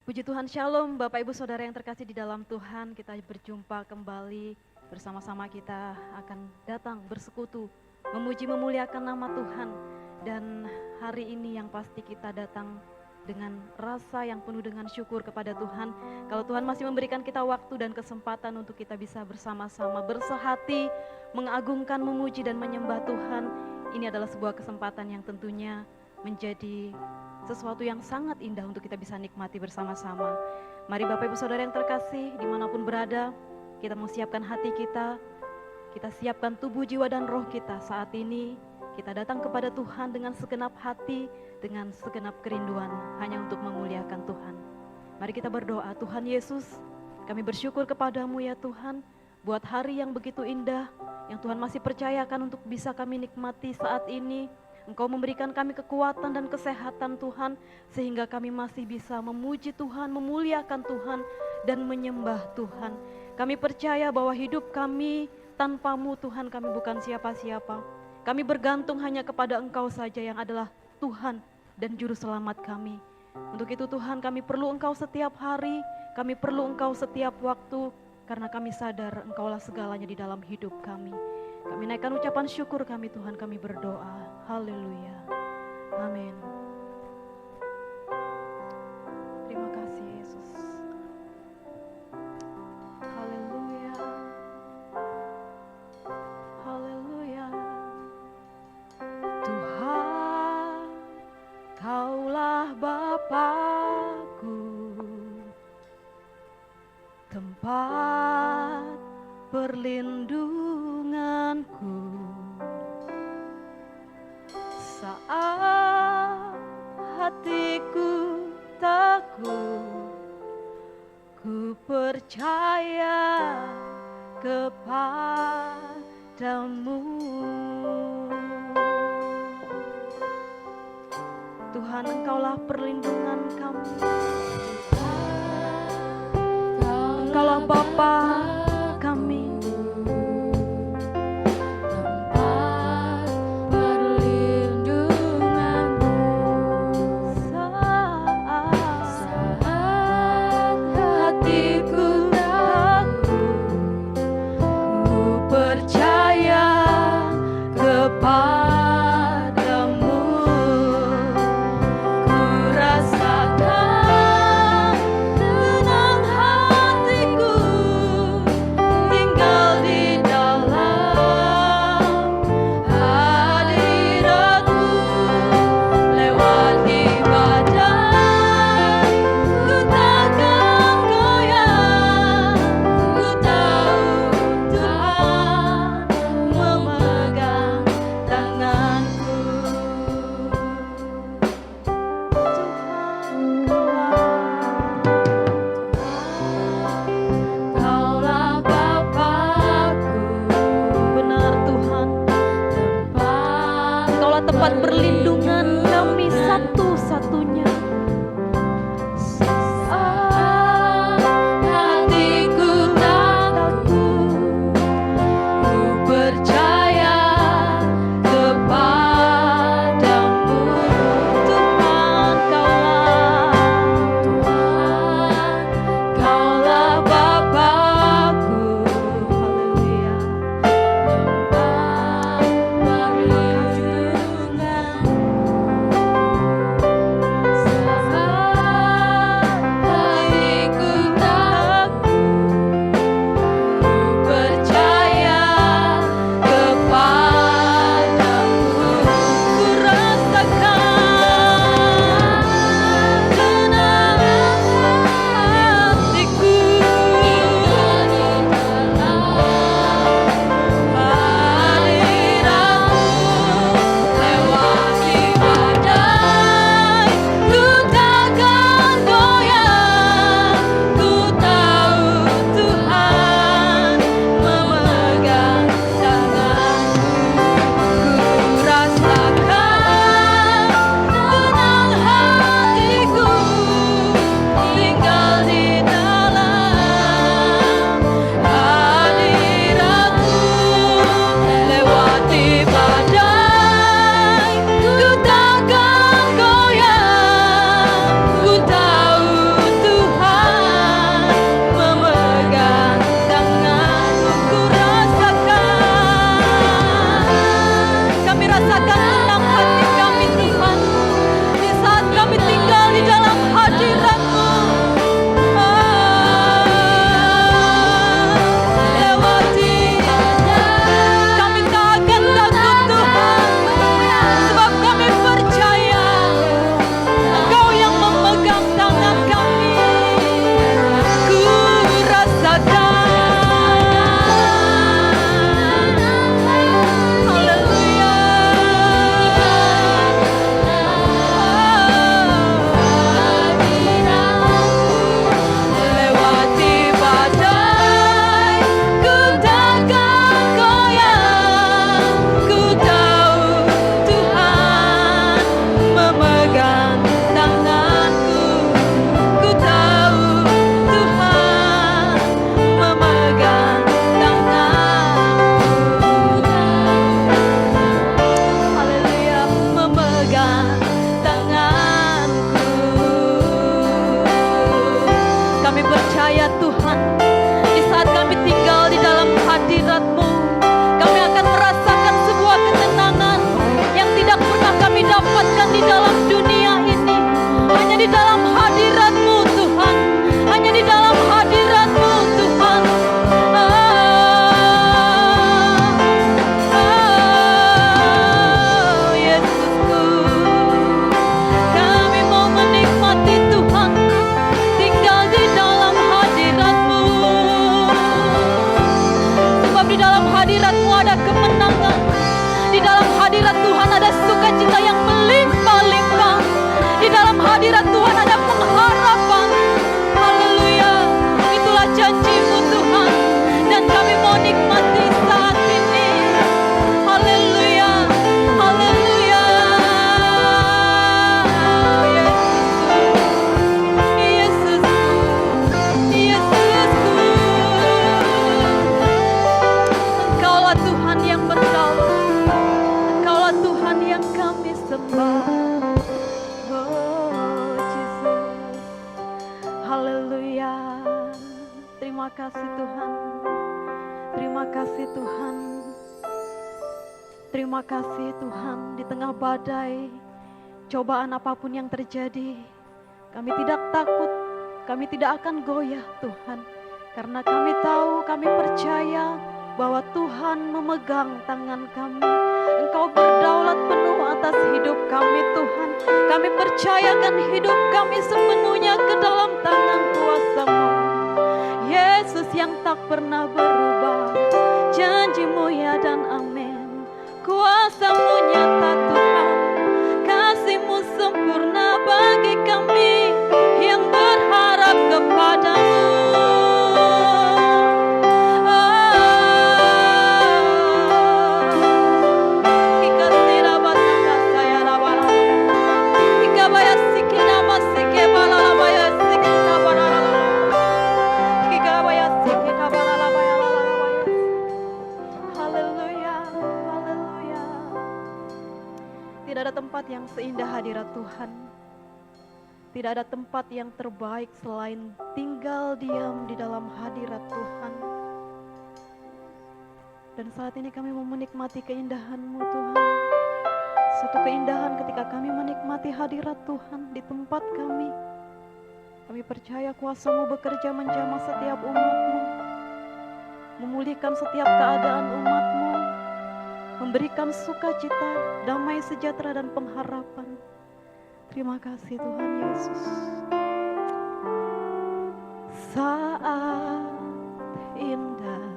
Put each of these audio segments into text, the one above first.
Puji Tuhan, Shalom Bapak Ibu Saudara yang terkasih di dalam Tuhan. Kita berjumpa kembali bersama-sama, kita akan datang bersekutu memuji memuliakan nama Tuhan. Dan hari ini yang pasti kita datang dengan rasa yang penuh dengan syukur kepada Tuhan. Kalau Tuhan masih memberikan kita waktu dan kesempatan untuk kita bisa bersama-sama bersehati mengagungkan, memuji dan menyembah Tuhan, ini adalah sebuah kesempatan yang tentunya menjadi sesuatu yang sangat indah untuk kita bisa nikmati bersama-sama. Mari Bapak Ibu Saudara yang terkasih, dimanapun berada, kita mau siapkan hati kita siapkan tubuh, jiwa dan roh kita. Saat ini kita datang kepada Tuhan dengan segenap hati, dengan segenap kerinduan, hanya untuk memuliakan Tuhan. Mari kita berdoa. Tuhan Yesus, kami bersyukur kepadamu ya Tuhan, buat hari yang begitu indah, yang Tuhan masih percayakan untuk bisa kami nikmati saat ini. Engkau memberikan kami kekuatan dan kesehatan Tuhan, sehingga kami masih bisa memuji Tuhan, memuliakan Tuhan, dan menyembah Tuhan. Kami percaya bahwa hidup kami tanpa-Mu Tuhan, kami bukan siapa-siapa. Kami bergantung hanya kepada Engkau saja yang adalah Tuhan dan Juru Selamat kami. Untuk itu Tuhan, kami perlu Engkau setiap hari, kami perlu Engkau setiap waktu, karena kami sadar Engkaulah segalanya di dalam hidup kami. Kami naikkan ucapan syukur kami Tuhan, kami berdoa. Haleluya. Amin. Terima kasih Yesus. Haleluya. Haleluya. Tuhan, Kaulah Bapa-Ku, tempat perlindunganku saat hatiku takut. Ku percaya kepadamu. Tuhan, Engkaulah perlindungan kami. Engkaulah Bapa kami. Tempat perlindungan kami satu-satunya. Hatiku takut, ku percaya kepadamu. Tuhan, Kaulah Bapa-Ku. Haleluya. Tempat perlindungan Di dalam hadirat Tuhan ada sukacita yang melimpah-limpah. Di dalam hadirat Tuhan ada pengharapan. Haleluya. Itulah janji-Mu Tuhan, dan kami mau nikmati saat ini. Haleluya. Haleluya. Yesusku, Yesusku, Engkaulah Tuhan yang berkala, Engkaulah Tuhan yang kami sembah. Oh Jesus, haleluya. Terima kasih Tuhan, terima kasih Tuhan, terima kasih Tuhan. Di tengah badai, cobaan apapun yang terjadi, kami tidak takut, kami tidak akan goyah Tuhan. Karena kami tahu, kami percaya bahwa Tuhan memegang tangan kami. Engkau berdaulat penuh atas hidup kami Tuhan. Kami percayakan hidup kami sepenuhnya ke dalam tangan kuasa-Mu. Yesus yang tak pernah berubah, janji-Mu ya dan amin. Kuasa-Mu nyata Tuhan, kasih-Mu sempurna bagi kami yang berharap kepada-Mu. Tidak ada tempat yang seindah hadirat Tuhan. Tidak ada tempat yang terbaik selain tinggal diam di dalam hadirat Tuhan. Dan saat ini kami mau menikmati keindahan-Mu Tuhan. Suatu keindahan ketika kami menikmati hadirat Tuhan di tempat kami. Kami percaya kuasa-Mu bekerja menjamah setiap umat-Mu, memulihkan setiap keadaan umat-Mu, memberikan sukacita, damai sejahtera dan pengharapan. Terima kasih Tuhan Yesus. Saat indah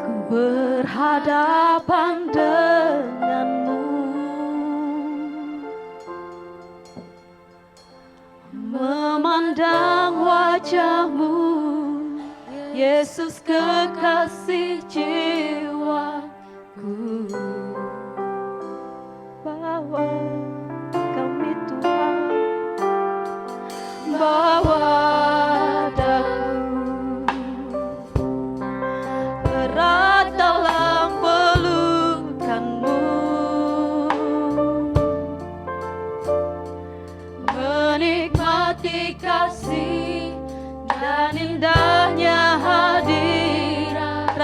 ku berhadapan denganmu, memandang wajah-Mu, Yesus kekasih jiwaku. Bawa kami Tuhan, bawa daku erat dalam pelukan-Mu, menikmati kasih dan indahnya hadirat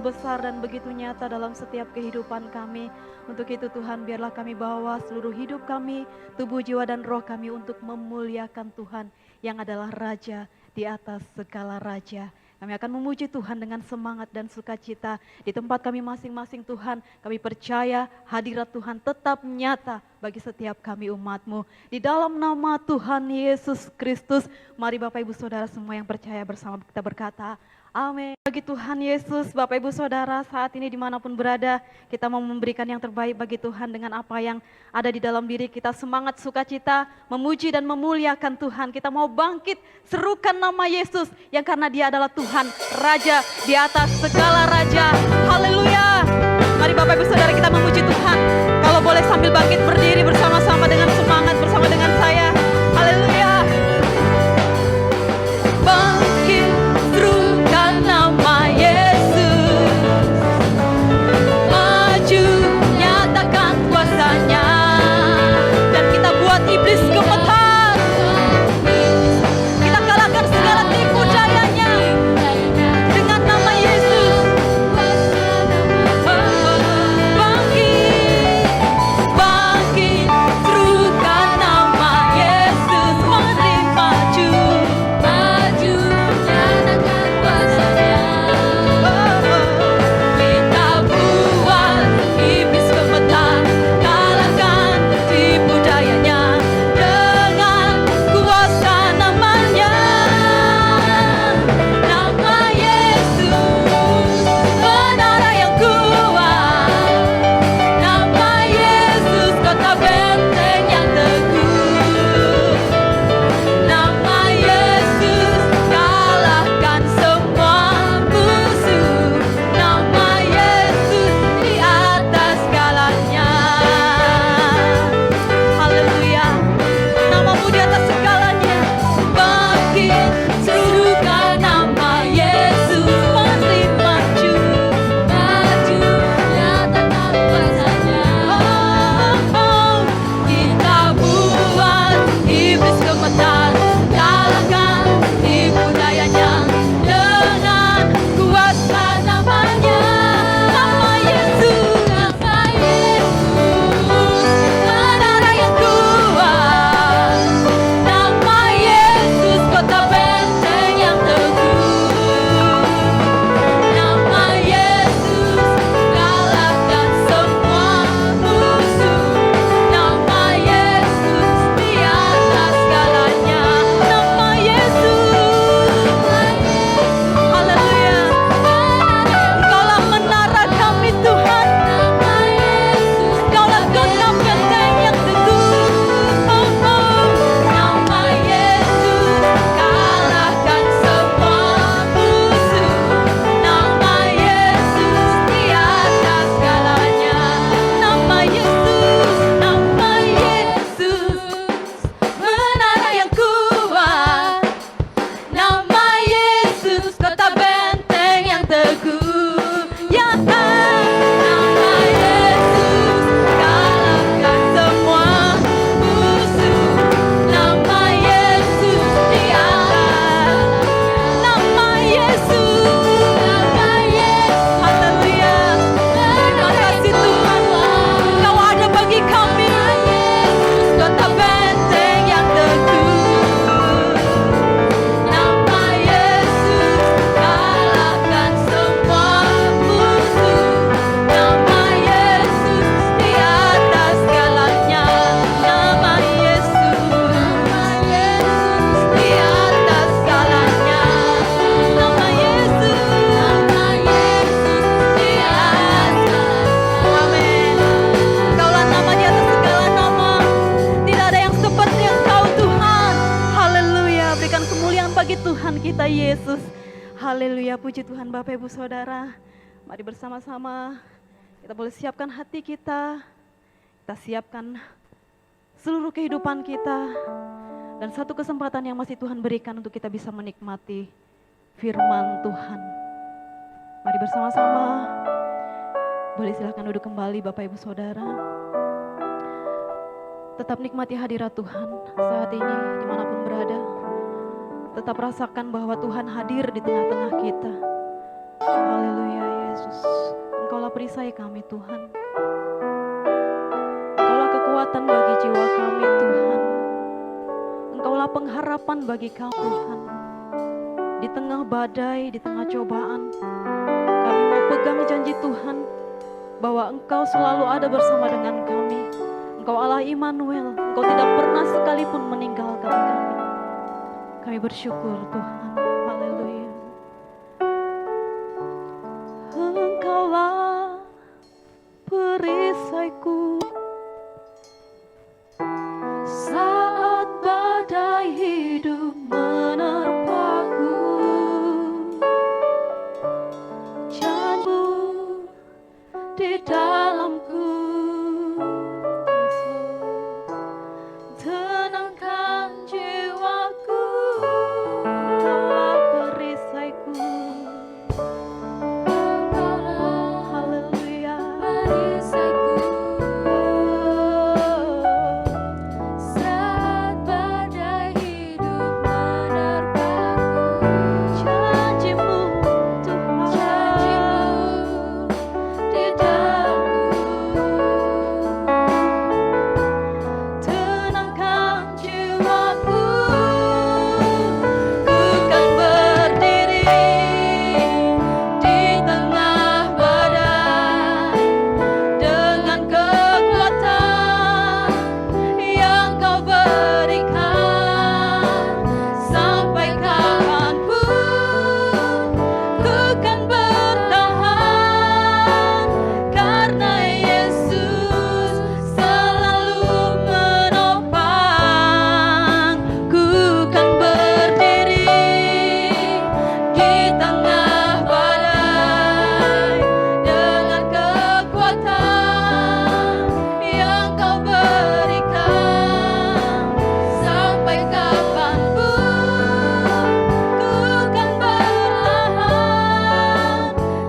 begitu besar dan begitu nyata dalam setiap kehidupan kami. Untuk itu Tuhan, biarlah kami bawa seluruh hidup kami, tubuh, jiwa, dan roh kami untuk memuliakan Tuhan yang adalah Raja di atas segala raja. Kami akan memuji Tuhan dengan semangat dan sukacita di tempat kami masing-masing. Tuhan, kami percaya hadirat Tuhan tetap nyata bagi setiap kami umat-Mu. Di dalam nama Tuhan Yesus Kristus, mari Bapak Ibu Saudara semua yang percaya bersama kita berkata, amin. Bagi Tuhan Yesus, Bapak Ibu Saudara, saat ini dimanapun berada, kita mau memberikan yang terbaik bagi Tuhan dengan apa yang ada di dalam diri kita. Semangat, sukacita, memuji dan memuliakan Tuhan. Kita mau bangkit, serukan nama Yesus yang karena Dia adalah Tuhan, Raja di atas segala raja. Haleluya. Mari Bapak Ibu Saudara kita memuji Tuhan. Kalau boleh sambil bangkit berdiri bersama-sama dengan semangat bersama dengan saya. Haleluya. Bangkit, serukan nama Yesus. Maju, nyatakan kuasanya. Dan kita buat iblis gemetar. Kita kalahkan segala tipu dayanya dengan nama Yesus. Bangkit, bangkit, serukan nama Yesus. Mari maju, maju, nyatakan kuasanya. Kita buat iblis gemetar, kalahkan tipu dayanya dengan kuasa namanya. Nama Yesus, menara yang kuat. Nama Yesus, kota benteng yang teguh. Nama Yesus, kalahkan semua musuh. Nama Yesus di atas segalanya. Haleluya. Namamu di atas segalanya. Bangkit, serukan nama Yesus. Mari maju, maju, nyatakan kuasanya. Kita buat iblis gemetar, kalahkan tipu dayanya dengan kuasa namanya. Nama Yesus, menara yang kuat. Nama Yesus, kota benteng yang teguh. Nama Yesus, kalahkan semua musuh. Nama Yesus di atas segalanya. Nama Yesus, haleluya. Engkaulah menara kami Tuhan. Engkaulah kota benteng yang teguh. Nama Yesus, kalahkan semua musuh. Nama Yesus di atas segalanya. Nama Yesus, menara yang kuat. Nama Yesus, kota benteng yang teguh. Ya, nama Yesus, kalahkan semua musuh. Nama Yesus di atas. Nama Yesus, haleluya. Terima kasih Tuhan, Kau ada bagi kami. Kota benteng yang teguh. Nama Yesus, kalahkan semua musuh. Nama Yesus di atas segalanya. Nama Yesus di atas segalanya. Nama Yesus di atas. Amin. Kaulah nama di atas segala nama. Tidak ada yang seperti Engkau Tuhan. Haleluya. Berikan kemuliaan bagi Tuhan kita Yesus. Haleluya. Puji Tuhan Bapak Ibu Saudara. Mari bersama-sama kita boleh siapkan hati kita. Kita siapkan seluruh kehidupan kita. Dan satu kesempatan yang masih Tuhan berikan untuk kita bisa menikmati firman Tuhan. Mari bersama-sama. Boleh silakan duduk kembali Bapak Ibu Saudara. Tetap nikmati hadirat Tuhan saat ini dimanapun berada. Tetap rasakan bahwa Tuhan hadir di tengah-tengah kita. Haleluya Yesus. Yesus. Engkaulah perisai kami Tuhan. Engkaulah kekuatan bagi jiwa kami Tuhan. Engkaulah pengharapan bagi kami Tuhan. Di tengah badai, di tengah cobaan, kami mau pegang janji Tuhan bahwa Engkau selalu ada bersama dengan kami. Engkau Allah Immanuel, Engkau tidak pernah sekalipun meninggalkan kami. Kami bersyukur Tuhan. Haleluya. Engkaulah perisaiku saat badai hidup menerpaku. Janji-Mu di dalamku, tenangkan jiwaku. Engkaulah perisaiku. Haleluya. Saat badai hidup menerpaku, Janji-Mu Tuhan, janji-Mu di dalamku, tenangkan jiwaku. Ku kan berdiri di tengah badai dengan kekuatan yang Kau berikan. Sampai kapanpun ku kan bertahan, karena Yesus selalu menopang. Ku kan berdiri di tengah badai dengan kekuatan yang Kau berikan. Sampai kapanpun ku kan bertahan,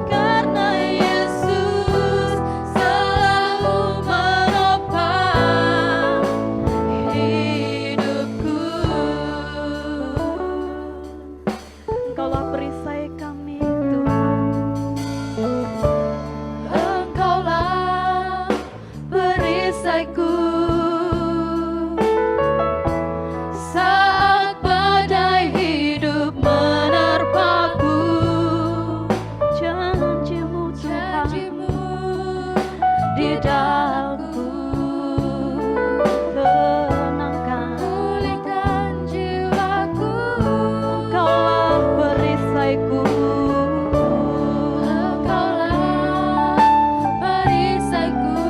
karena Yesus selalu menopang hidupku. Engkaulah perisai kami Tuhan. Engkaulah perisaiku saat badai hidup menerpaku. Janji-Mu Tuhan, janji-Mu di dalamku, tenangkan. pulihkan jiwaku. Engkaulah perisaiku. Engkaulah perisaiku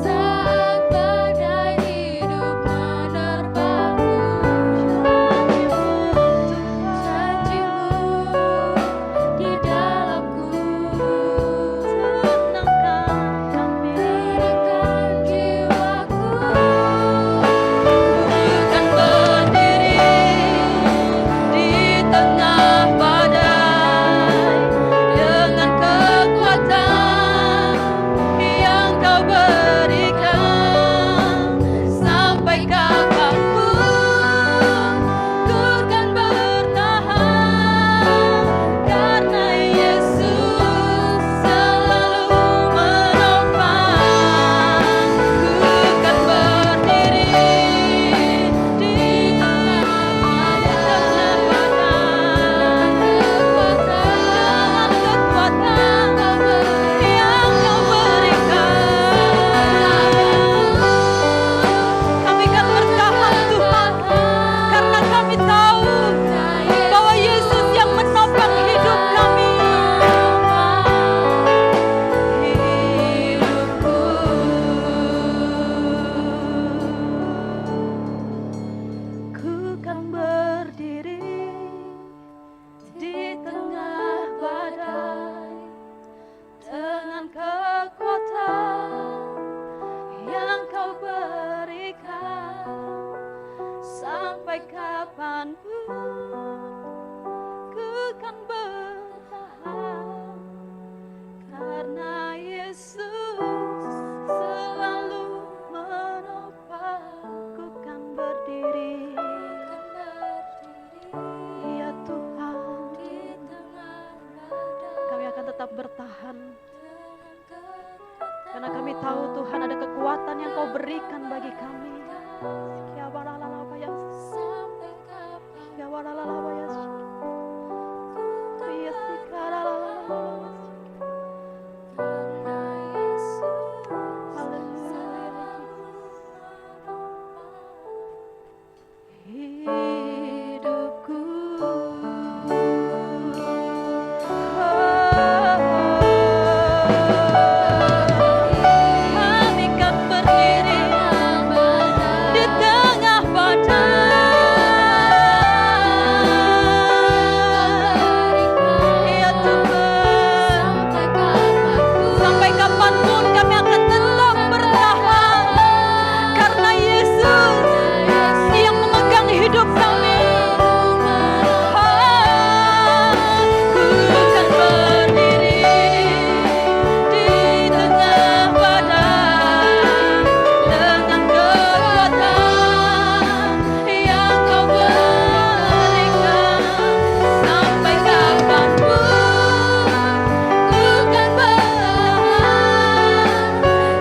saat badai hidup menerpaku. Janji-Mu di dalamku, Tenangkan kami. tenangkan jiwaku. Bukan berdiri di tengah badai dengan kekuatan yang Kau berikan. Sampai kapanpun ku kan bertahan, karena Yesus selalu menopang. Ku kan berdiri di tengah badai dengan kekuatan yang Kau berikan. Kami kan bertahan Tuhan, karena kami tahu bahwa Yesus yang menopang hidup kami. Hidupku, ku kan berdiri di tengah badai dengan kekuatan yang Kau berikan. Sampai kapanpun ku kan bertahan, karena Yesus selalu menopang. Ku kan berdiri, Kan berdiri ya Tuhan, di tengah tahu Tuhan ada kekuatan yang Kau berikan bagi kami. Hidupku kami kan berdiri di tengah padang. Ya Tuhan, sampai kapanpun kami akan tetap bertahan, karena Yesus yang memegang hidup kami. Ku kan berdiri di tengah padang dengan kekuatan yang Kau berikan. Sampai kapanpun ku kan bertahan,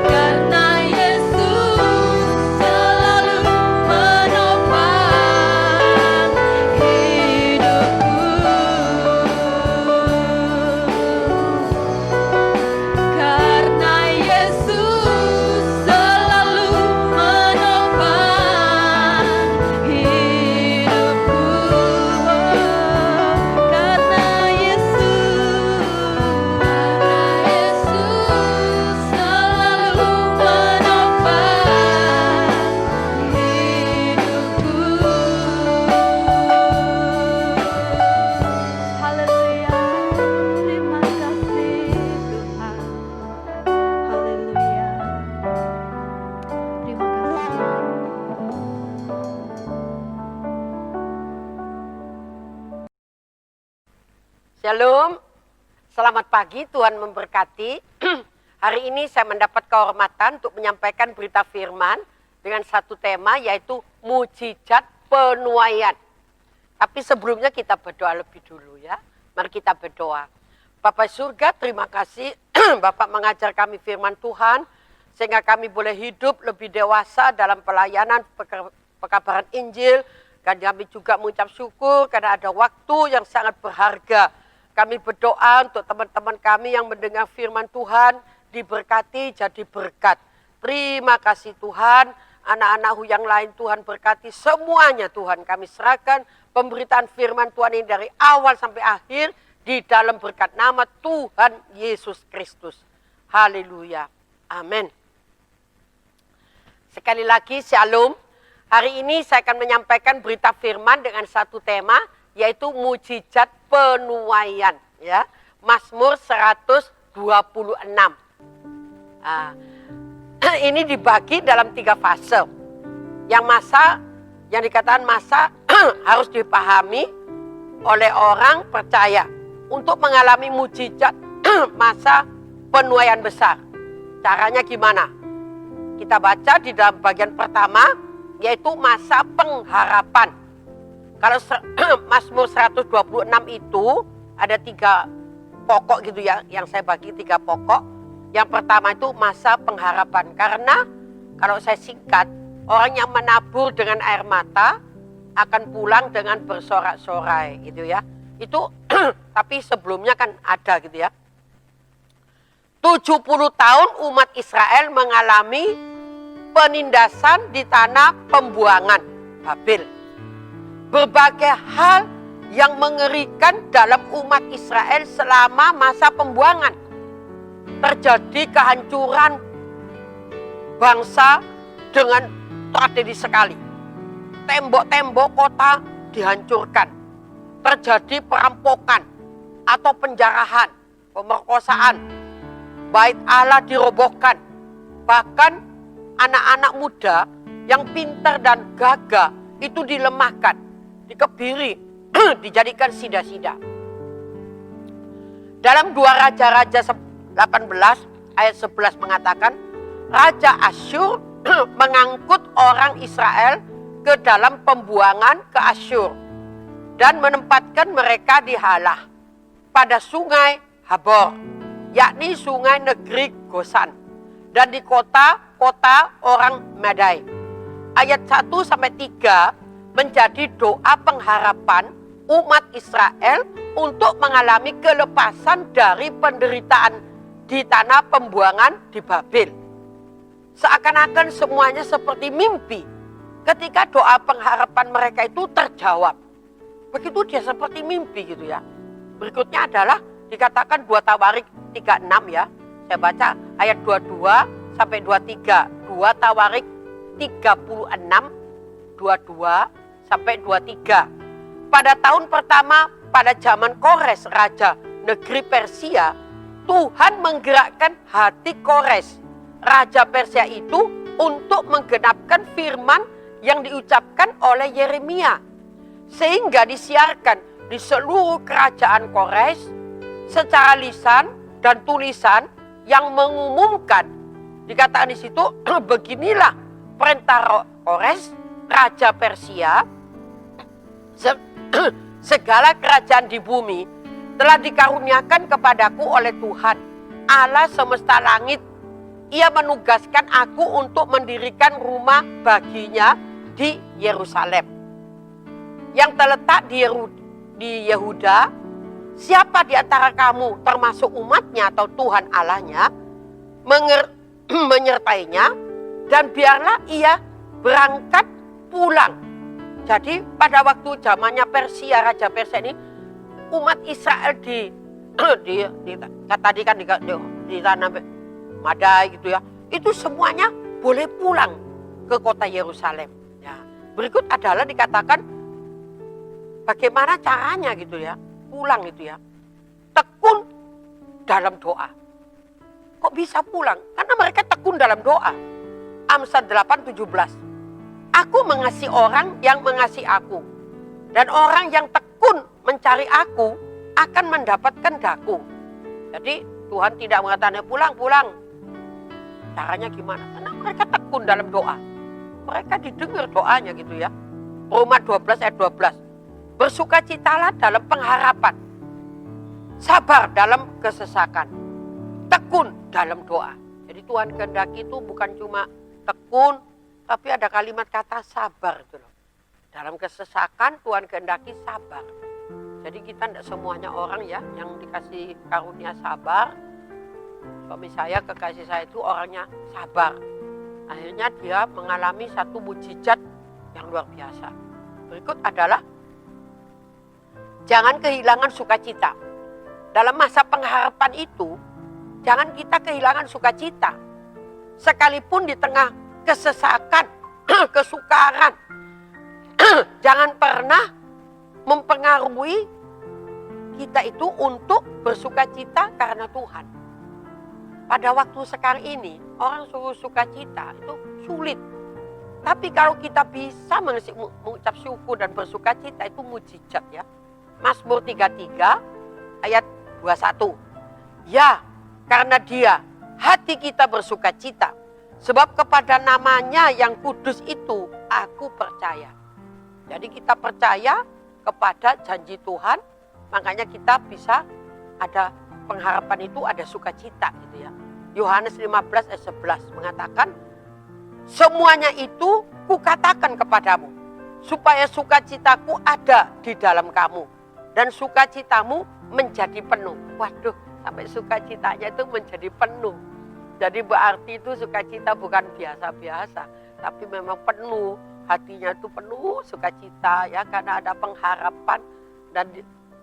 karena Yesus selalu menopang hidupku. Karena Yesus selalu menopang hidupku. Karena Yesus selalu menopang hidupku. Haleluya, terima kasih Tuhan. Haleluya, terima kasih. Shalom, selamat pagi, Tuhan memberkati. Hari ini saya mendapat kehormatan untuk menyampaikan berita firman dengan satu tema, yaitu mujizat penuaian. Tapi sebelumnya kita berdoa lebih dulu ya. Mari kita berdoa. Bapa surga, terima kasih Bapak mengajar kami firman Tuhan, sehingga kami boleh hidup lebih dewasa dalam pelayanan pekabaran Injil. Dan kami juga mengucap syukur karena ada waktu yang sangat berharga. Kami berdoa untuk teman-teman kami yang mendengar firman Tuhan, diberkati jadi berkat. Terima kasih Tuhan, anak-anakku yang lain Tuhan berkati semuanya Tuhan. Kami serahkan pemberitaan firman Tuhan ini dari awal sampai akhir di dalam berkat nama Tuhan Yesus Kristus. Haleluya. Amin. Sekali lagi shalom. Hari ini saya akan menyampaikan berita firman dengan satu tema, yaitu mujizat penuaian, ya. Mazmur 126. Ini dibagi dalam 3 fase. Yang dikatakan masa harus dipahami oleh orang percaya untuk mengalami mujizat masa penuaian besar. Caranya gimana? Kita baca di dalam bagian pertama, yaitu masa pengharapan. Kalau Mazmur 126 itu ada 3 pokok gitu ya, yang saya bagi 3 pokok. Yang pertama itu masa pengharapan, karena kalau saya singkat, orang yang menabur dengan air mata akan pulang dengan bersorak-sorai gitu ya. Itu tapi sebelumnya kan ada gitu ya. 70 tahun umat Israel mengalami penindasan di tanah pembuangan Babel. Berbagai hal yang mengerikan dalam umat Israel selama masa pembuangan. Terjadi kehancuran bangsa dengan tragedi sekali. Tembok-tembok kota dihancurkan. Terjadi perampokan atau penjarahan, pemerkosaan. Bait Allah dirobohkan. Bahkan anak-anak muda yang pintar dan gagah itu dilemahkan, dikebiri, dijadikan sida-sida. Dalam 2 Raja-Raja 18 ayat 11 mengatakan, Raja Asyur mengangkut orang Israel ke dalam pembuangan ke Asyur dan menempatkan mereka di Halah pada sungai Habor, yakni sungai negeri Gosan. dan di kota-kota orang Madai. Ayat 1-3 menjadi doa pengharapan umat Israel untuk mengalami kelepasan dari penderitaan di tanah pembuangan di Babel. Seakan-akan semuanya seperti mimpi ketika doa pengharapan mereka itu terjawab. Begitu dia seperti mimpi gitu ya. Berikutnya adalah dikatakan 2 Tawarik 36 ya. Saya baca ayat 22-23. 2 Tawarik 36, 22-23. Pada tahun pertama pada zaman Kores, raja negeri Persia, Tuhan menggerakkan hati Kores, raja Persia itu, untuk menggenapkan firman yang diucapkan oleh Yeremia. Sehingga disiarkan di seluruh kerajaan Kores secara lisan dan tulisan yang mengumumkan. Dikatakan di situ, beginilah perintah Kores, raja Persia, segala kerajaan di bumi telah dikaruniakan kepadaku oleh Tuhan, Allah semesta langit. Ia menugaskan aku untuk mendirikan rumah baginya di Yerusalem, yang terletak di Yehuda. Siapa di antara kamu termasuk umatnya atau Tuhan Allahnya menyertainya, dan biarlah ia berangkat pulang. Jadi pada waktu zamannya Persia, raja Persia ini, umat Israel tadi kan di tanah Madai gitu ya, itu semuanya boleh pulang ke kota Yerusalem. Ya. Berikut adalah dikatakan bagaimana caranya gitu ya, pulang itu ya. Tekun dalam doa. Kok bisa pulang? Karena mereka tekun dalam doa. Amsal 8:17. Aku mengasihi orang yang mengasihi aku, dan orang yang tekun mencari aku akan mendapatkan daku. Jadi Tuhan tidak mengatakan pulang. Caranya gimana? Karena mereka tekun dalam doa. Mereka didengar doanya gitu ya. Roma 12 ayat 12. Bersukacitalah dalam pengharapan, sabar dalam kesesakan, tekun dalam doa. Jadi Tuhan kehendaki itu bukan cuma tekun, tapi ada kalimat kata sabar gitu loh. Dalam kesesakan Tuhan kehendaki sabar. Jadi kita tidak semuanya orang ya yang dikasih karunia sabar. Suami saya, kekasih saya itu orangnya sabar. Akhirnya dia mengalami satu mujizat yang luar biasa. Berikut adalah jangan kehilangan sukacita. Dalam masa pengharapan itu, jangan kita kehilangan sukacita. Sekalipun di tengah kesesakan, kesukaran, jangan pernah mempengaruhi kita itu untuk bersukacita karena Tuhan. Pada waktu sekarang ini, orang suruh sukacita itu sulit. Tapi kalau kita bisa mengucap syukur dan bersukacita, itu mujizat ya. Mazmur 33 ayat 21. Ya, karena dia hati kita bersukacita, sebab kepada namanya yang kudus itu aku percaya. Jadi kita percaya kepada janji Tuhan, makanya kita bisa ada pengharapan itu, ada sukacita gitu ya. Yohanes 15 ayat 11 mengatakan, semuanya itu kukatakan kepadamu, supaya sukacitaku ada di dalam kamu, dan sukacitamu menjadi penuh. Waduh, sampai sukacitanya itu menjadi penuh. Jadi berarti itu sukacita bukan biasa-biasa, tapi memang penuh. Hatinya itu penuh sukacita ya, karena ada pengharapan. Dan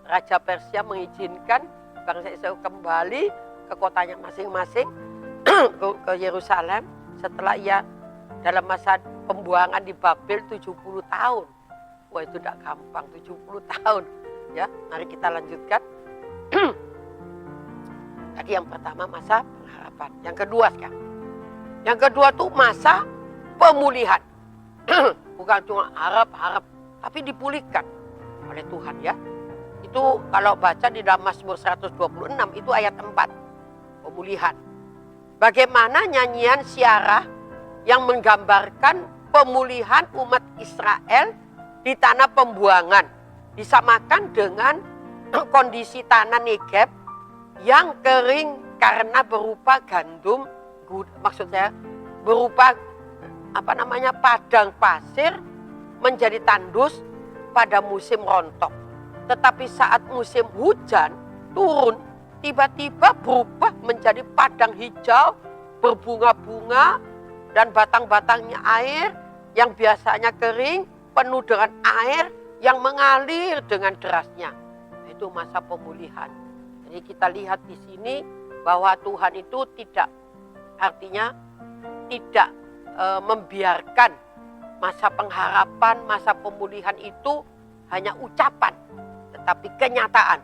Raja Persia mengizinkan bangsa Israel kembali ke kotanya masing-masing, ke Yerusalem, setelah ia dalam masa pembuangan di Babel 70 tahun. Wah, itu tidak gampang, 70 tahun. Ya, mari kita lanjutkan. Tadi yang pertama masa pengharapan. Yang kedua sekarang. Yang kedua tuh masa pemulihan. Bukan cuma harap-harap, tapi dipulihkan oleh Tuhan ya. Itu kalau baca di dalam Mazmur 126 itu ayat 4. Pemulihan. Bagaimana nyanyian Syiarah yang menggambarkan pemulihan umat Israel di tanah pembuangan disamakan dengan kondisi tanah Negeb yang kering karena berupa gandum maksud saya berupa padang pasir menjadi tandus pada musim rontok. Tetapi saat musim hujan turun, tiba-tiba berubah menjadi padang hijau, berbunga-bunga, dan batang-batangnya air yang biasanya kering, penuh dengan air yang mengalir dengan derasnya. Itu masa pemulihan. Jadi kita lihat di sini bahwa Tuhan itu tidak membiarkan masa pengharapan, masa pemulihan itu hanya ucapan, tetapi kenyataan.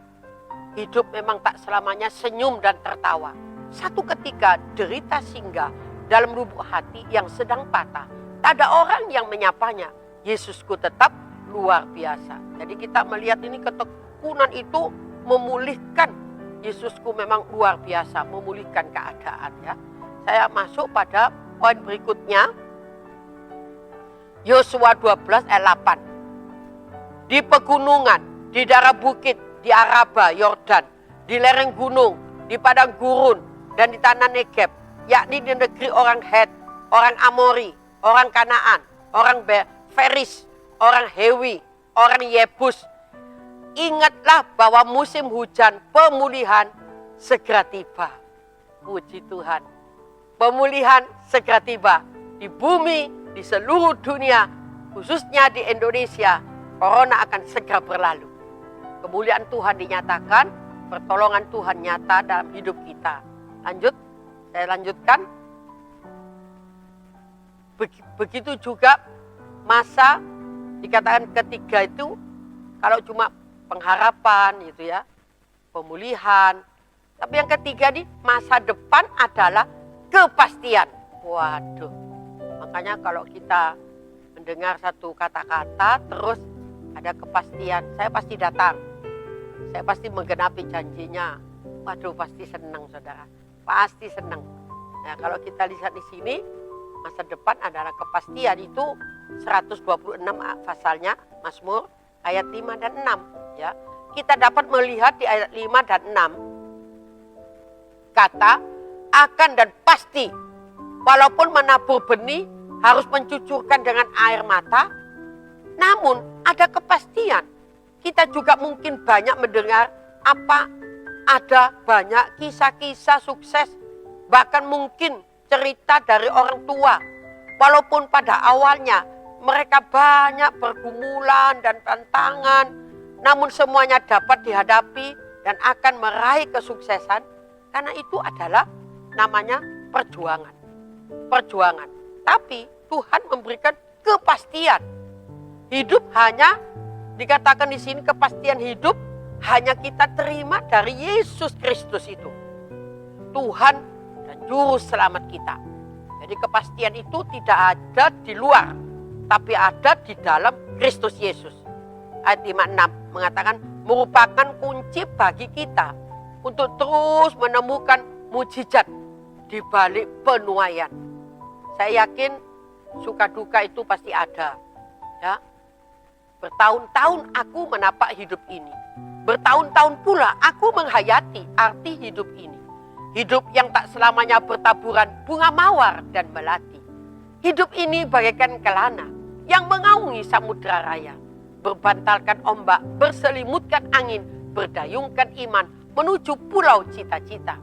Hidup memang tak selamanya senyum dan tertawa. Satu ketika derita singgah dalam lubuk hati yang sedang patah. Tak ada orang yang menyapanya. Yesusku tetap luar biasa. Jadi kita melihat ini ketekunan itu memulihkan. Yesusku memang luar biasa, memulihkan keadaan ya. Saya masuk pada poin berikutnya. Yosua 12 ayat 8. Di pegunungan, di daerah bukit, di Araba, Yordan, di lereng gunung, di padang gurun, dan di tanah Negeb, yakni di negeri orang Het, orang Amori, orang Kanaan, orang Feris, orang Hewi, orang Yebus. Ingatlah bahwa musim hujan pemulihan segera tiba. Puji Tuhan. Pemulihan segera tiba di bumi, di seluruh dunia, khususnya di Indonesia. Corona akan segera berlalu. Kemuliaan Tuhan dinyatakan, pertolongan Tuhan nyata dalam hidup kita. Lanjut, saya lanjutkan. Begitu juga masa dikatakan ketiga itu, kalau cuma pengharapan gitu ya, pemulihan. Tapi yang ketiga di masa depan adalah kepastian. Waduh, makanya kalau kita mendengar satu kata-kata terus ada kepastian, saya pasti datang. Saya pasti menggenapi janjinya. Waduh, pasti senang saudara. Pasti senang. Nah, kalau kita lihat di sini, masa depan adalah kepastian itu 126 pasalnya, Mazmur ayat 5 dan 6. Ya. Kita dapat melihat di ayat 5 dan 6. Kata, akan dan pasti. Walaupun menabur benih harus mencucurkan dengan air mata, namun ada kepastian. Kita juga mungkin banyak mendengar ada banyak kisah-kisah sukses, bahkan mungkin cerita dari orang tua. Walaupun pada awalnya mereka banyak pergumulan dan tantangan, namun semuanya dapat dihadapi dan akan meraih kesuksesan, karena itu adalah namanya perjuangan. Perjuangan. Tapi Tuhan memberikan kepastian. Hidup hanya dikatakan di sini kepastian hidup hanya kita terima dari Yesus Kristus itu. Tuhan dan juru selamat kita. Jadi kepastian itu tidak ada di luar, tapi ada di dalam Kristus Yesus. Ayat 56 mengatakan merupakan kunci bagi kita untuk terus menemukan mujizat di balik penuaian. Saya yakin suka duka itu pasti ada. Ya. Bertahun-tahun aku menapak hidup ini. Bertahun-tahun pula aku menghayati arti hidup ini. Hidup yang tak selamanya bertaburan bunga mawar dan melati. Hidup ini bagaikan kelana yang mengaungi samudra raya. Berbantalkan ombak, berselimutkan angin, berdayungkan iman menuju pulau cita-cita.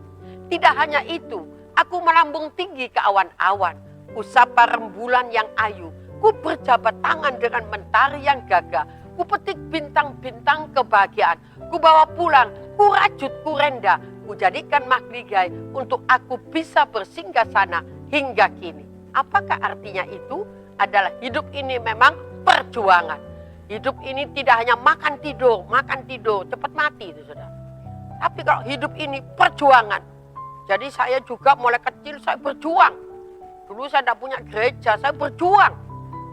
Tidak hanya itu, aku melambung tinggi ke awan-awan. Kusapa rembulan yang ayu. Ku berjabat tangan dengan mentari yang gagah. Ku petik bintang-bintang kebahagiaan. Ku bawa pulang, ku rajut, ku renda. Ku jadikan mahligai untuk aku bisa bersinggah sana hingga kini. Apakah artinya itu? Adalah hidup ini memang perjuangan. Hidup ini tidak hanya makan tidur, cepat mati itu saudara. Tapi kalau hidup ini perjuangan. Jadi saya juga mulai kecil saya berjuang. Dulu saya tidak punya gereja, saya berjuang.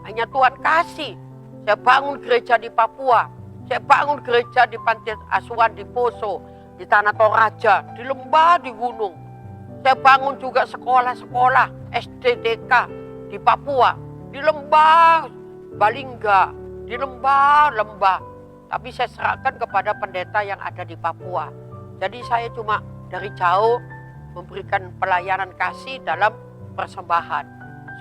Hanya Tuhan kasih. Saya bangun gereja di Papua. Saya bangun gereja di Panti Asuhan di Poso. Di Tanah Toraja. Di lembah, di gunung. Saya bangun juga sekolah-sekolah SDTK di Papua. Di lembah Balingga. Di lembah-lembah. Tapi saya serahkan kepada pendeta yang ada di Papua. Jadi saya cuma dari jauh memberikan pelayanan kasih dalam persembahan.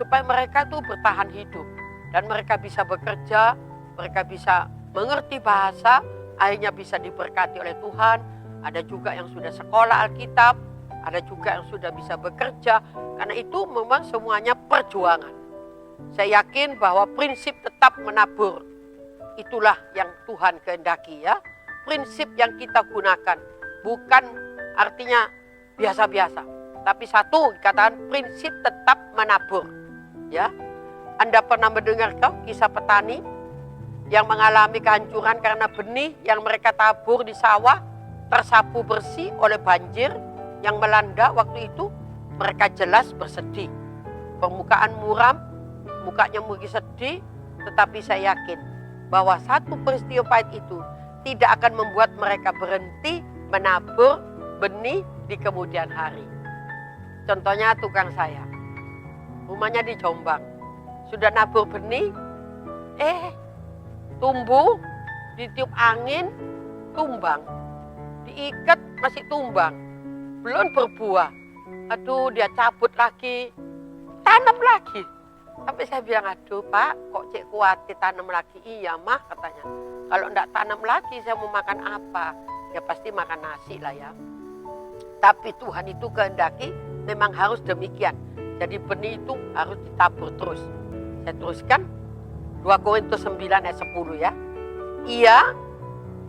Supaya mereka tuh bertahan hidup. Dan mereka bisa bekerja, mereka bisa mengerti bahasa, akhirnya bisa diberkati oleh Tuhan. Ada juga yang sudah sekolah Alkitab, ada juga yang sudah bisa bekerja. Karena itu memang semuanya perjuangan. Saya yakin bahwa prinsip tetap menabur, itulah yang Tuhan kehendaki ya. Prinsip yang kita gunakan, bukan artinya biasa-biasa. Tapi satu, dikatakan prinsip tetap menabur. Ya, Anda pernah mendengar kisah petani yang mengalami kehancuran karena benih yang mereka tabur di sawah tersapu bersih oleh banjir yang melanda waktu itu. Mereka jelas bersedih. Permukaan muram, mukanya mungkin sedih, tetapi saya yakin bahwa satu peristiwa pahit itu tidak akan membuat mereka berhenti menabur benih di kemudian hari. Contohnya tukang saya, rumahnya di Jombang, sudah nabur benih, tumbuh, ditiup angin, tumbang, diikat masih tumbang, belum berbuah. Aduh, dia cabut lagi, tanam lagi. Sampai saya bilang, aduh Pak, kok cek khawatir tanam lagi? Iya mah katanya, kalau enggak tanam lagi saya mau makan apa? Ya pasti makan nasi lah ya. Tapi Tuhan itu kehendaki memang harus demikian. Jadi benih itu harus ditabur terus. Saya teruskan 2 Korintus 9 ayat 10 ya. Ia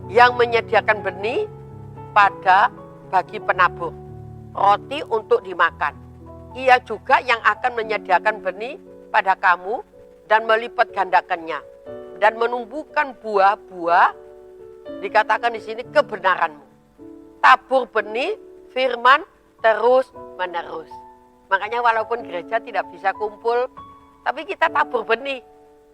yang menyediakan benih bagi penabur, roti untuk dimakan. Ia juga yang akan menyediakan benih pada kamu dan melipat gandakannya dan menumbuhkan buah-buah, dikatakan di sini kebenaranmu. Tabur benih firman terus menerus. Makanya walaupun gereja tidak bisa kumpul, tapi kita tabur benih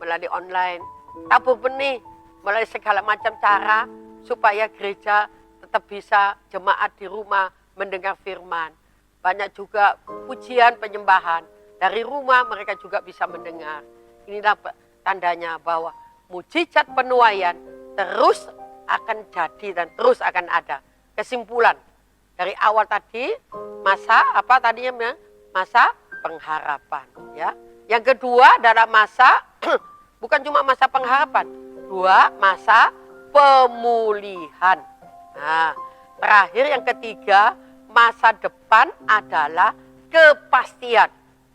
melalui online, tabur benih melalui segala macam cara supaya gereja tetap bisa jemaat di rumah mendengar firman. Banyak juga pujian penyembahan. Dari rumah mereka juga bisa mendengar. Inilah tandanya bahwa mujizat penuaian terus akan jadi dan terus akan ada. Kesimpulan dari awal tadi, masa pengharapan ya. Yang kedua adalah masa bukan cuma masa pengharapan, masa pemulihan. Nah, terakhir yang ketiga, masa depan adalah kepastian.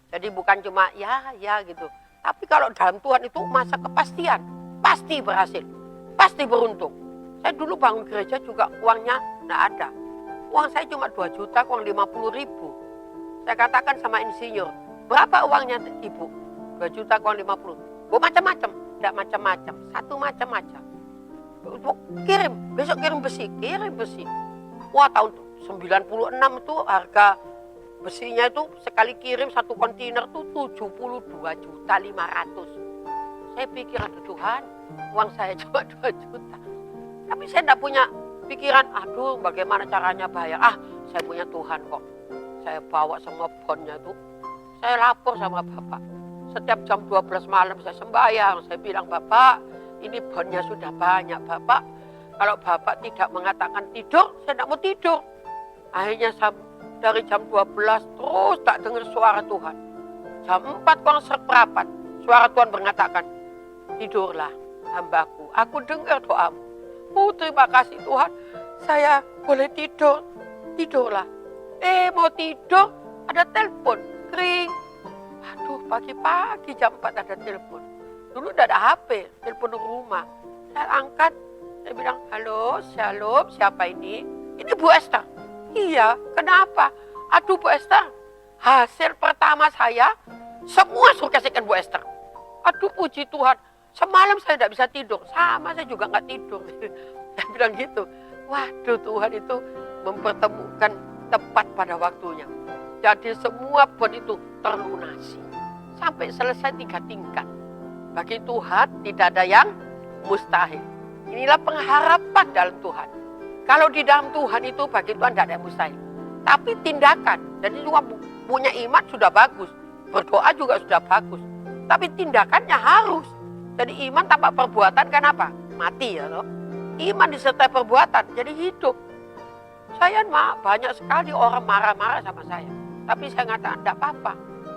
Jadi bukan cuma ya gitu. Tapi kalau dalam Tuhan itu masa kepastian, pasti berhasil, pasti beruntung. Saya dulu bangun gereja juga uangnya enggak ada. Uang saya cuma 2 juta, uang 50.000. Saya katakan sama insinyur, berapa uangnya ibu? 2 juta, uang 50. Oh macam-macam, enggak macam-macam, satu macam-macam. Kirim, besok kirim besi. Wah tahun 96 itu harga besinya itu sekali kirim 1 kontainer itu 72.500.000. Saya pikir aduh Tuhan, uang saya cuma 2 juta. Tapi saya enggak punya pikiran, aduh bagaimana caranya bayar. Saya punya Tuhan kok. Saya bawa semua bonnya itu. Saya lapor sama Bapak. Setiap jam 12 malam saya sembahyang. Saya bilang, Bapak, ini bonnya sudah banyak Bapak. Kalau Bapak tidak mengatakan tidur, saya tidak mau tidur. Akhirnya dari jam 12 terus tak dengar suara Tuhan. Jam 4 kurang seperempat, suara Tuhan mengatakan, tidurlah hambaku, aku dengar doamu. Terima kasih Tuhan, saya boleh tidur. Tidurlah. Mau tidur, ada telepon, kering. Aduh, pagi-pagi jam 4 ada telepon. Dulu tidak ada HP, telepon rumah. Saya angkat, saya bilang, halo, shalom, siapa ini? Ini Bu Esther. Iya, kenapa? Aduh Bu Esther, hasil pertama saya, semua suruh kasihkan Bu Esther. Aduh puji Tuhan, semalam saya tidak bisa tidur, sama saya juga nggak tidur. Saya bilang gitu, waduh Tuhan itu mempertemukan tepat pada waktunya. Jadi semua bon itu terlunasi. Sampai selesai 3 tingkat. Bagi Tuhan tidak ada yang mustahil. Inilah pengharapan dalam Tuhan. Kalau di dalam Tuhan itu bagi Tuhan tidak ada yang mustahil. Tapi tindakan, jadi cuma punya iman sudah bagus. Berdoa juga sudah bagus. Tapi tindakannya harus. Jadi iman tanpa perbuatan kan apa? Mati ya loh. Iman disertai perbuatan, jadi hidup. Saya banyak sekali orang marah-marah sama saya. Tapi saya mengatakan, tidak apa-apa.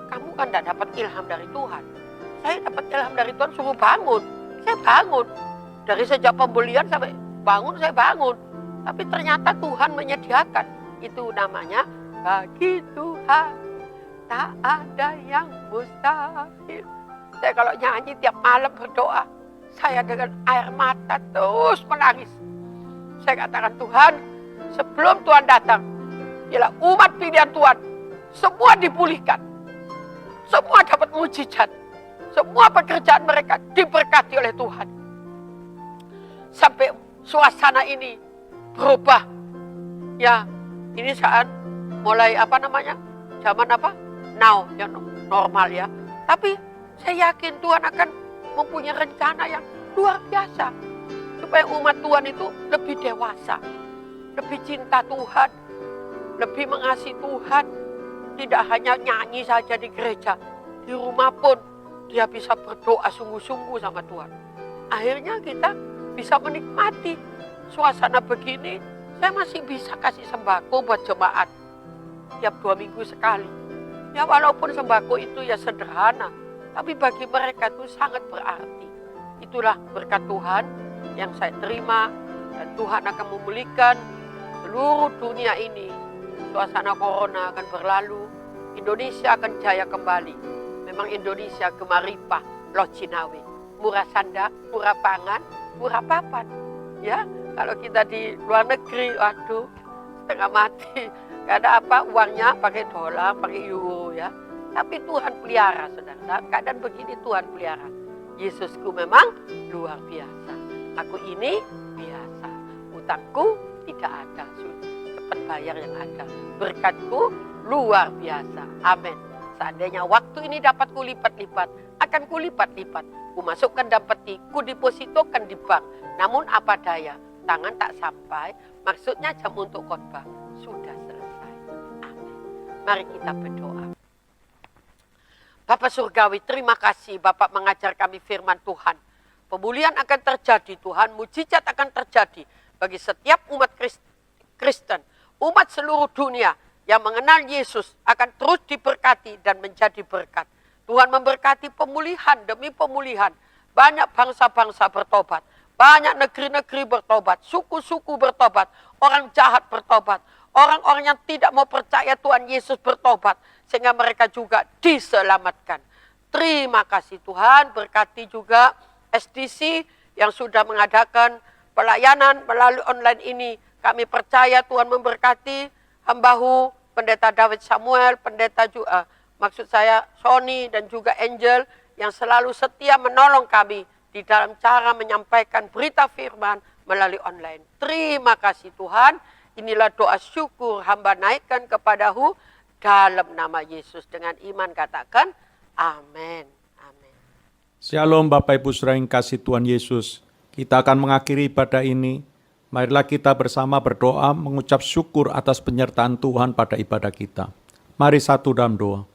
Kamu kan tidak dapat ilham dari Tuhan. Saya dapat ilham dari Tuhan, suruh bangun. Saya bangun. Dari sejak pembelian sampai bangun, saya bangun. Tapi ternyata Tuhan menyediakan. Itu namanya, bagi Tuhan tak ada yang mustahil. Saya kalau nyanyi tiap malam berdoa, saya dengan air mata terus menangis. Saya katakan, Tuhan, sebelum Tuhan datang, ialah umat pilihan Tuhan, semua dipulihkan. Semua dapat mujizat. Semua pekerjaan mereka diberkati oleh Tuhan. Sampai suasana ini berubah. Ya, ini saat mulai zaman now, yang normal ya. Tapi saya yakin Tuhan akan mempunyai rencana yang luar biasa. Supaya umat Tuhan itu lebih dewasa. Lebih cinta Tuhan. Lebih mengasihi Tuhan. Tidak hanya nyanyi saja di gereja. Di rumah pun dia bisa berdoa sungguh-sungguh sama Tuhan. Akhirnya kita bisa menikmati suasana begini. Saya masih bisa kasih sembako buat jemaat. Tiap 2 minggu sekali. Ya walaupun sembako itu ya sederhana. Tapi bagi mereka itu sangat berarti. Itulah berkat Tuhan yang saya terima. Dan Tuhan akan memulihkan seluruh dunia ini. Suasana corona akan berlalu. Indonesia akan jaya kembali. Memang Indonesia gemaripah loh Cinawi. Murah sanda, murah pangan, murah papan. Ya, kalau kita di luar negeri, waduh, setengah mati. Gak ada apa, uangnya pakai dolar, pakai euro ya. Tapi Tuhan pelihara, saudara. Keadaan begini Tuhan pelihara. Yesusku memang luar biasa. Aku ini biasa. Utangku tidak ada. Cepat bayar yang ada. Berkatku luar biasa. Amin. Seandainya waktu ini dapat kulipat-lipat, akan kulipat-lipat. Ku masukkan dalam peti, ku depositokan di bank. Namun apa daya, tangan tak sampai. Maksudnya jam untuk khotbah sudah selesai. Amin. Mari kita berdoa. Bapak Surgawi, terima kasih Bapak mengajar kami firman Tuhan. Pemulihan akan terjadi Tuhan, mujizat akan terjadi bagi setiap umat Kristen, umat seluruh dunia yang mengenal Yesus akan terus diberkati dan menjadi berkat. Tuhan memberkati pemulihan demi pemulihan. Banyak bangsa-bangsa bertobat, banyak negeri-negeri bertobat, suku-suku bertobat, orang jahat bertobat, orang-orang yang tidak mau percaya Tuhan Yesus bertobat, sehingga mereka juga diselamatkan. Terima kasih Tuhan, berkati juga SDC yang sudah mengadakan pelayanan melalui online ini. Kami percaya Tuhan memberkati hambahu, Pendeta David Samuel, Pendeta juga, maksud saya Sony dan juga Angel yang selalu setia menolong kami di dalam cara menyampaikan berita firman melalui online. Terima kasih Tuhan, inilah doa syukur hamba naikkan kepadamu dalam nama Yesus. Dengan iman katakan amin. Amin. Shalom Bapak Ibu Saudara yang kasih Tuhan Yesus. Kita akan mengakhiri ibadah ini. Marilah kita bersama berdoa mengucap syukur atas penyertaan Tuhan pada ibadah kita. Mari satu dalam doa.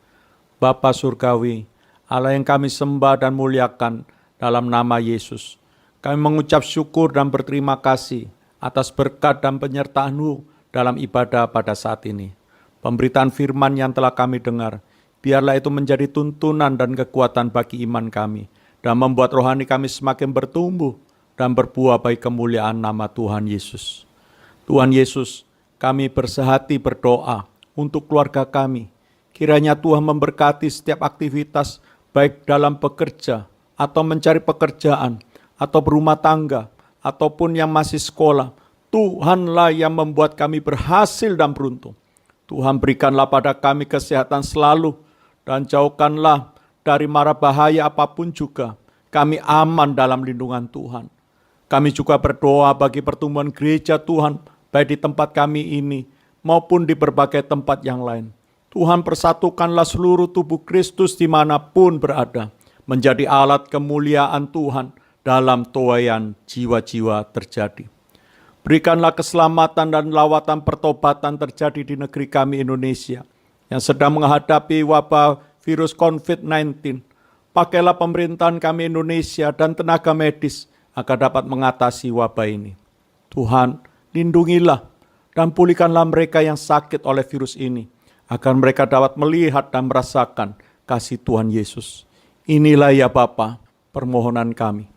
Bapa Surgawi, Allah yang kami sembah dan muliakan dalam nama Yesus. Kami mengucap syukur dan berterima kasih atas berkat dan penyertaan-Mu dalam ibadah pada saat ini. Pemberitaan firman yang telah kami dengar, biarlah itu menjadi tuntunan dan kekuatan bagi iman kami dan membuat rohani kami semakin bertumbuh dan berbuah bagi kemuliaan nama Tuhan Yesus. Tuhan Yesus, kami bersehati berdoa untuk keluarga kami. Kiranya Tuhan memberkati setiap aktivitas baik dalam bekerja atau mencari pekerjaan atau berumah tangga ataupun yang masih sekolah. Tuhanlah yang membuat kami berhasil dan beruntung. Tuhan berikanlah pada kami kesehatan selalu dan jauhkanlah dari mara bahaya apapun juga. Kami aman dalam lindungan Tuhan. Kami juga berdoa bagi pertumbuhan gereja Tuhan, baik di tempat kami ini maupun di berbagai tempat yang lain. Tuhan persatukanlah seluruh tubuh Kristus dimanapun berada, menjadi alat kemuliaan Tuhan dalam tuaian jiwa-jiwa terjadi. Berikanlah keselamatan dan lawatan pertobatan terjadi di negeri kami Indonesia, yang sedang menghadapi wabah virus COVID-19. Pakailah pemerintahan kami Indonesia dan tenaga medis agar dapat mengatasi wabah ini. Tuhan, lindungilah dan pulihkanlah mereka yang sakit oleh virus ini, agar mereka dapat melihat dan merasakan kasih Tuhan Yesus. Inilah ya Bapa, permohonan kami.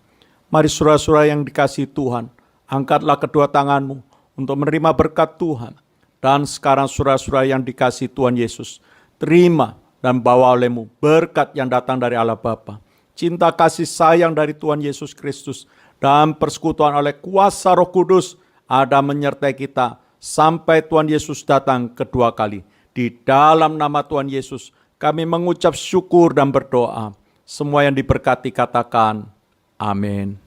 Mari saudara-saudara yang dikasihi Tuhan, angkatlah kedua tanganmu untuk menerima berkat Tuhan. Dan sekarang saudara-saudara yang dikasihi Tuhan Yesus, terima dan bawa olehmu berkat yang datang dari Allah Bapa, cinta kasih sayang dari Tuhan Yesus Kristus, dan persekutuan oleh kuasa Roh Kudus ada menyertai kita sampai Tuhan Yesus datang kedua kali. Di dalam nama Tuhan Yesus kami mengucap syukur dan berdoa. Semua yang diberkati katakan amin.